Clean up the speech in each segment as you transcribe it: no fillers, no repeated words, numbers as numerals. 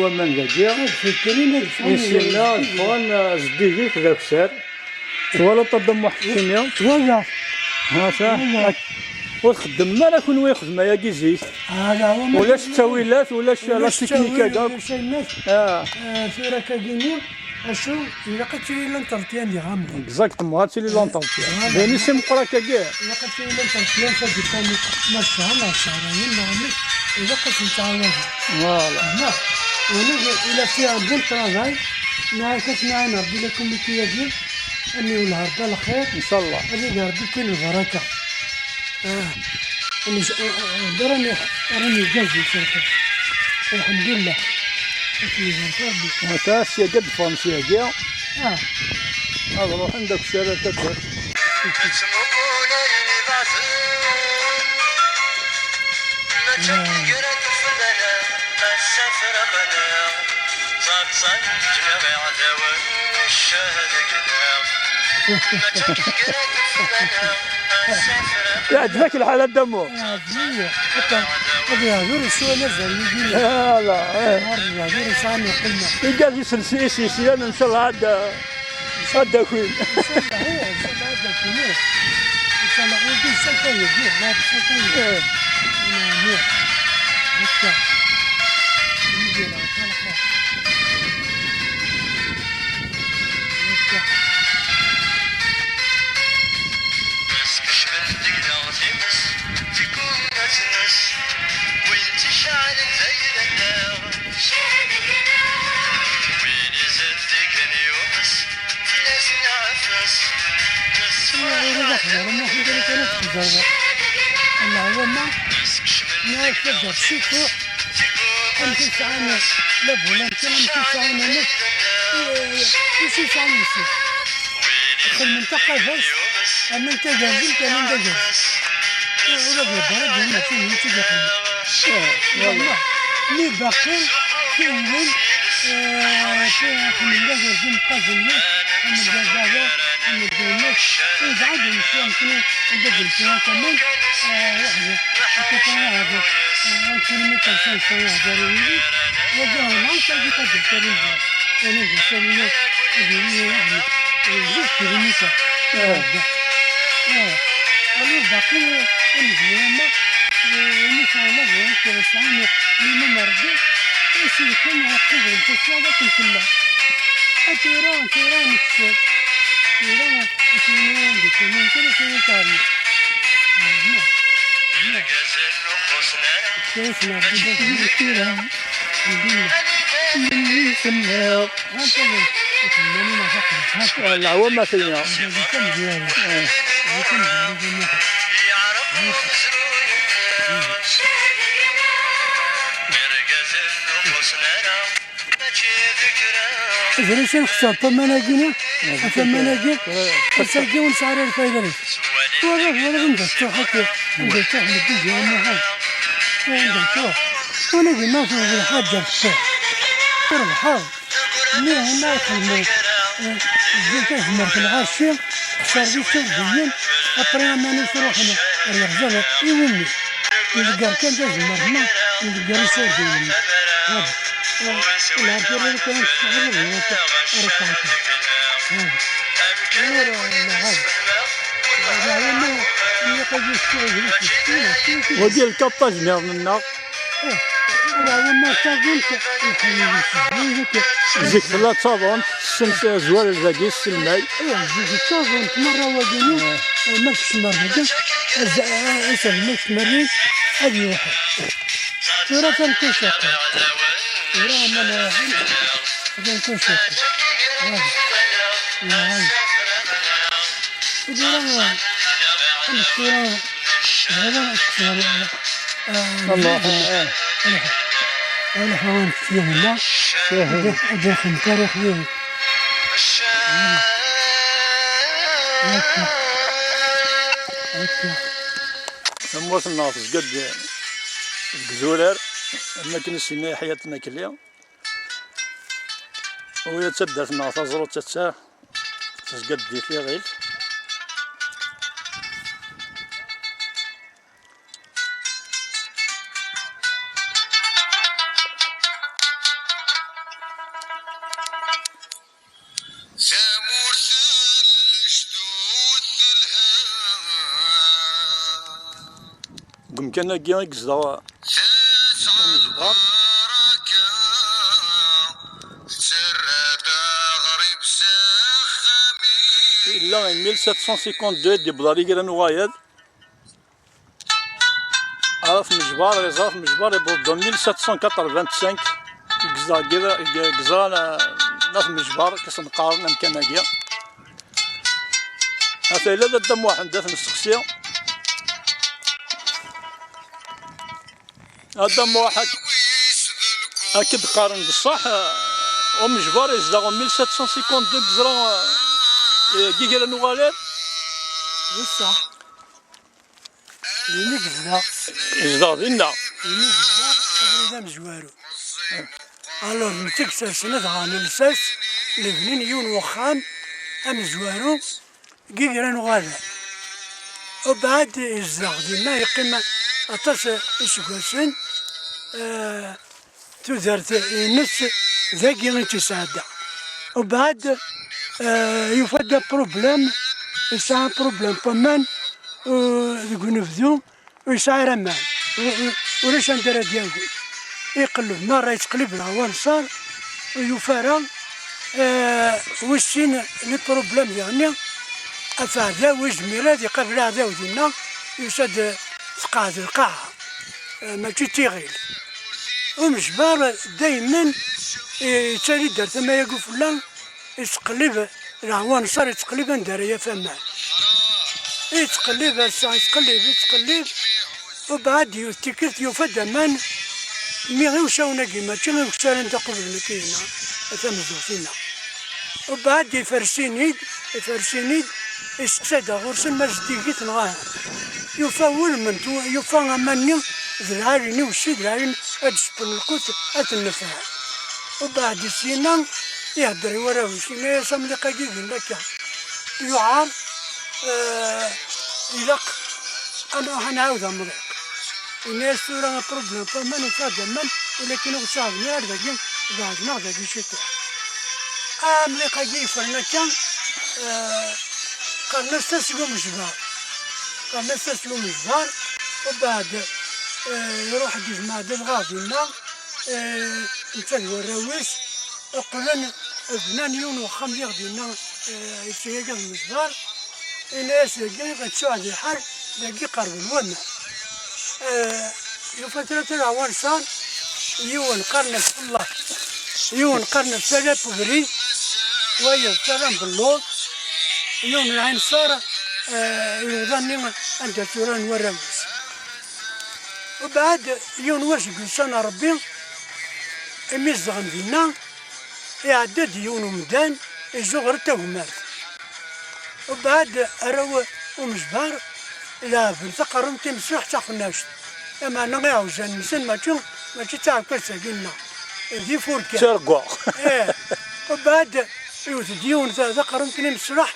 الوامان ذاكيا يسينا فون زديك ذاك سار ولا تضم واحد الكيمياء ولا ها وتخدم ما راه كون ويخدم يا كيزيت هذا هو ولاش التاويلات ولاش لا تكنيكا كاع الناس في راكاكيني اشو الا قتلي لانترتيان اللي غامضه اكزاكتومون هادشي اللي لونطونتيان بيني سي مقرا كاع الا قتلي لانترتيان فدي كان ما شهر شهرين نعمل اذا قتلت تعاودها فوالا هنا وانا الا فيها بون ترافاي كتسمع انا ربي لكم الكيادين اني والهرده الخير ان شاء الله هذه ربي كاين البركه راني جازي صراحه الحمد لله هكا سي قد فرنسي كاع اه نروح عندك الشارع تدير يعجبك الحالة دمو؟ عجبني هذا يهضر السؤال زين يجي لا يهضر يسعني قلنا يقال لي سلسي انا ان شاء الله عاد كوين ان شاء الله هذا كوين ان شاء الله ودي سكاي يجي لا سكاي انا نور هكا نجي لا خلاص ما يقدر شوفوا أنت تعاني لا فلان أنت تعاني وش تعاني في المنطقة بس أما أنت جالس أنا أنت جالس ولا بيبرد هنا في منطقة والله لي باقي كاين في المنطقة في القضية أنا الجزائر أنا الدولة وبعد يمكن ندير فيها كمان واحدة تتواعد كيلومتر 500 ضروري وجاء ناس اللي قد تريد أنا جالسين أدري يعني 2 كيلومتر أنا باقي الزيامة إن شاء الله بغيت ساعة الممرضة يصير كان يقبل تساوي كلها تيران نكسر تيران أتمنى بكم كل شيء تابع كيف نبدأ تيران لا هو ما فينا زريشين خصها مناقينا مناقي خصها ونسعر الفايدة ولا ندرتو حتى ندرتو حنا بالجامعة ندرتو وانا قلنا في الحاجة الربحة مي هنا خدمة زيت أحمر في العاشر سيرفيس سردين أبرينا ما نروحنا الرجال يومي نلقى كان تزمر هنا نلقى سردين هذا العبارة كانت صعبة ركعت ودي الكاباج منا زيك لا تصابون الشمس زوال الباقي السلماي زيك تصابون مرة وديني ما فيش مرة أسأل ما فيش مرة هذه واحد ترى تنكون شاقة ترى ما تنكون شاقة الله أنا حاولت فيها لا داخل تاريخ يوم نموت الناص قد الجزولر ما كنسينا حياتنا كلها وهي تبدا في الناص زرو تتساه تسقد فيها غير كان كي يقصد المجبر إلا 1752 دي بلاري كرا نوايد عرف مجبر يزرف مجبر يبردو 1785 يقصد ناس مجبر كاس نقارن أمكاناكيا هذا إلا دام واحد دات نسقسي هذا واحد أكيد قارن بصح ومجبر يزدغ 1752 كزرا كي كرا نوالد بصح ليني كذا يزدغ دينا ليني كذا أبدا مزوارو ألور نتكسر سنة غانلساس لبنين يون وخام أمزوارو كي كرا نوالد وبعد يزدغ دينا يقيم أطاس إسكواسن تزرت نص ذاكي غير تساعد وبعد يفضل بروبليم يسعى بروبليم بمان ذوك نفذو ويسعى رمان ولاش ندير ديالو يقلب مرة يتقلب الهوان صار ويفارق وشين لي بروبليم يعني أفعدا وزميلات يقابل هذا ودينا يسد تقعد القاعة ماشي تيغيل ومجبر دايما يتالي دار ثما يقول فلان يتقلب الهوان صار يتقلب نداريا فمان يتقلب يتقلب وبعد يتكرت يفد مان مي غير وشاونا كيما تشي غير وشاونا نتا قبل نكينا ثمزوفينا وبعد يفرسينيد يسقسيد غرسن ما جديكيت نغاها يفاول من يفا غماني ذراريني وشي ذراريني أدسبن الكوت أتنفع وبعد سينا يهدر وراوي سينا يسام لقا كيفين لك يعار يلق أنا هنعاود أمريك الناس راه بروبليم فما نفاد من ولكن وصافني هذاك بعد ما غادي يشتي أمريكا كيفنا كان قال نستسلموا مجبار وبعد يروح يجمع دغاضينا نتلوى الراويس وقلنا فنان يون وخم يغدينا يتسيقى المجبار الناس كي غتساعد الحال باقي قرب الونا فترة العوان صار يون قرن في الله يون قرن في ثلاث بريد ويا السلام باللوط يون العين صار يظني أنت توران ورمز وبعد يون واش قلسان ربي يمزغن فينا يعدد يون ومدان يزغر تومات وبعد أروا ومجبار لا في الثقرم تمسح تاخناش اما انا غير عاوزان نسن ماشي تاع كرساكينا ذي فوركا ترقع وبعد يوثديون ثقرم تمسح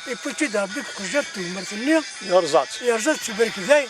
يبوتي دابك كجرت مرتني يرزات تبارك ذاي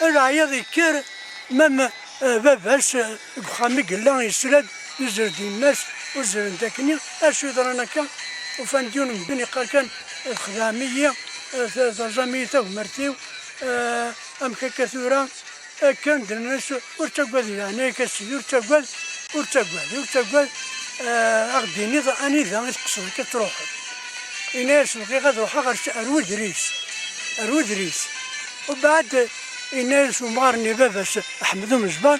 العياض يكر مام باباش خامي قلا يسرد يزرد الناس وزرد داكني اشو درانا كان وفانديون مدني قال كان الخداميه زميته ومرتيو أمك كثيرا كان الناس ورتقبل يعني كسي ورتقبل أغديني أني ذا تقصد كتروح الناس بقي غادروح غير أرود وبعد الناس ومغارني باباس أحمد مجبار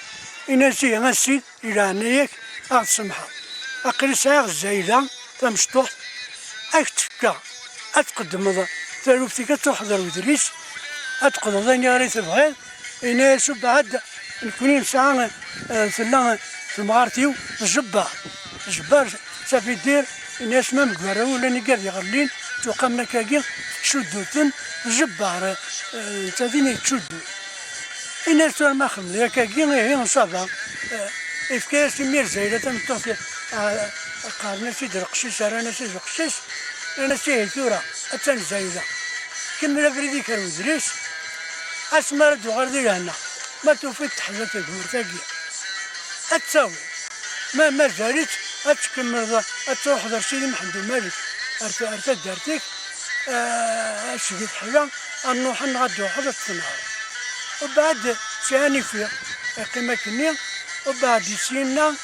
الناس هي مسيد إلى عنايك أغد سمحة أقل ساعة الزايدة تمشطوح أكتفكا أتقدم ثالوثي كتحضر ودريس أتقضى ذاني غير تبغيض الناس بعد نكونين ساعة ثلا في مغارتيو الجبار صافي دير الناس ما مقبرة ولا نقال يغلين توقمنا كاكي تشدوتن الجبار تاديني تشدو الناس ما خمنا كاكي هي نصابها إفكاس مير زايدة تمتوفي قارنا سيد رقشيش رانا سيد رقشيش أنا سيد ثورة أتن زايدة كمل فريدي كانوا دريس أسمر دوغر دي هنا ما توفيت تحلت المرتقية أتساوي ما زالت أتكمل أتروح در سيدي محمد الملك أرتا دارتك أشفيت حلا أنوح نغدو حدا النهار وبعد ثاني في قيمة كني وبعد سينا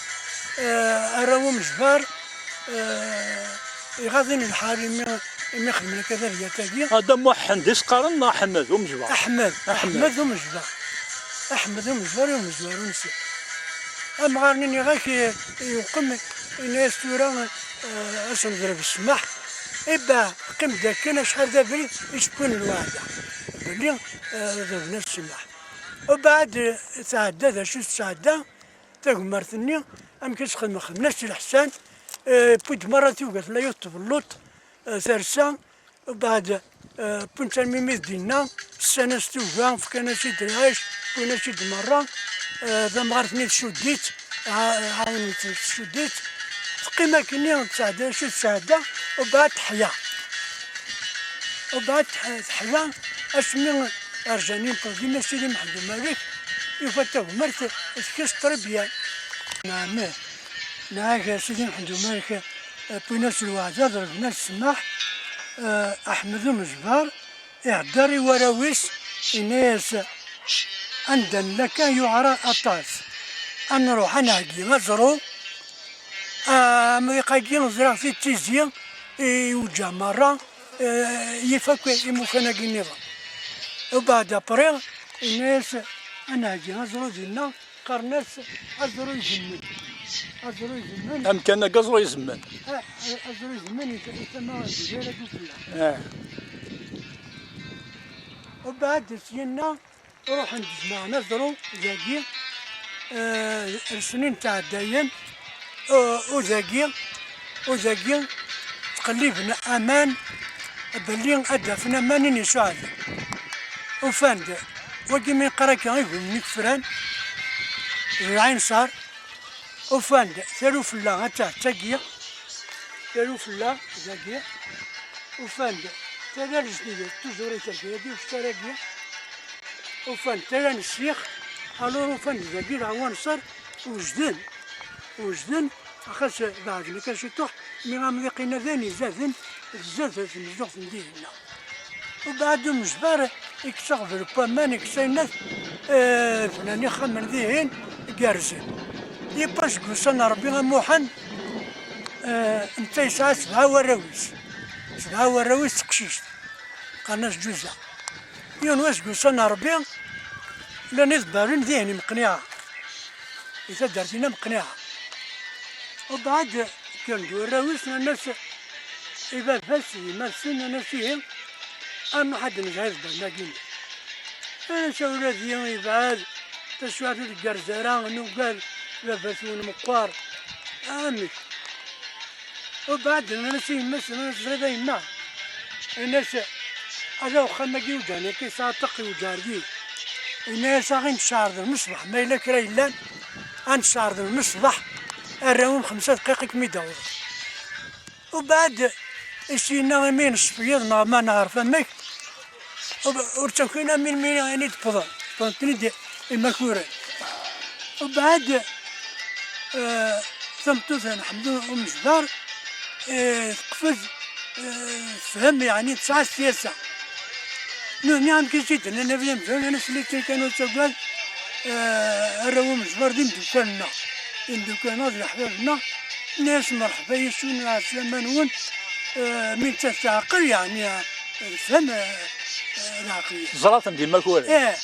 أراو مجبار يغاضين الحارم ما يخدم كذا رياتاكي. هذا موحد قارن أحمد ومجبر. أحمد ومجبر. أحمد ومجبر ونسي. أما غارني غاك يقوم الناس تورا أصلا ضرب السماح. إبا قم داكنا شحال دابري يشكون الواحدة. بلي ضربنا السماح. وبعد تعدى ذا شو تعدى تاكمرتني أم كتخدم خدمناش الحسان بود مرة توقف لا يوطف اللوط ثرسا وبعد بنت الميميز دينا السنة ستوقع فكان شي درعاش كنا شي مرة ذا مغارتني تشديت عاوني تشديت قيمة كني تعدى شو تعدى وبعد حيا وبعد حيا أسمي أرجانين قديمة سيدي محمد الملك يفتح مرت اسكيس تربية نعم نعاك سيدي محمد الملك بنفس الوعدة ضربنا السماح أحمد المجبار إعداري وراويس الناس عندنا لك يعرى أطاس أن نروح نعقي مزرو يقاقي نزرع في التيزية يوجع مرة يفكر يمكن النظام وبعد أبريل الناس أنا أجي أزرو ديالنا قرناس أزرو يزمن أم كان قزرو يزمن أزرو يزمن يسمى الجزيرة كلها وبعد سينا نروح نجمع نزرو زاكي السنين تاع الدايم وزاكي تقليبنا أمان بلي أدفنا مانين يساعد وفاند وكي من قراك يقول نكفران العين صار وفاند ثلو فلا هتا تاقية ثلو فلا زاقية وفاند ثلا الجديدة تزوري تاقية دي وفتراقية وفاند ثلا الشيخ الور وفاند زاقية عوان صار وجدن أخاس بعد ما كان شي طوح مي غام لقينا ذاني زادن بزاف في الزوق في مدينة وبعد مجبر يكسغ في البامان يكسغ الناس فلاني خمن ذهين قارزين يباش قوسنا ربي غموحن انت يسعى 7 وراويس تقشيش قناش جوزة يونواس قوسنا ربي لان يضبارين ذهني مقنعة إذا دارتينا مقنعة وبعد كان وراويس الناس إذا بس يمارسين أنا فيهم أما حد نجهز بالناقين أنا شاولادي يبعاد تشوات الجرزران نوقال لبسون مقار آمش وبعد الناس يمس الناس غدا يما الناس هذا وخمجي وجاني كي ساعتقي وجاردي الناس غين شعر المصباح ما إلا كريلان عن شعر المصباح الروم 5 دقائق كميدور وبعد السينا مين الصفير ما نعرف امك ورتكينا من يعني تفضل فهمتني دي المكورة وبعد ثمتوث الحمد لله ومجبار قفز فهم يعني 9 سياسة نعم كيشيت انا في مثلا انا سليت كانوا تقال الرو مجبار دين دوكانا ديال حبابنا ناس مرحبا يسون عسلامة نون من تتعقل يعني الفهم العقلية زرات ديما كوري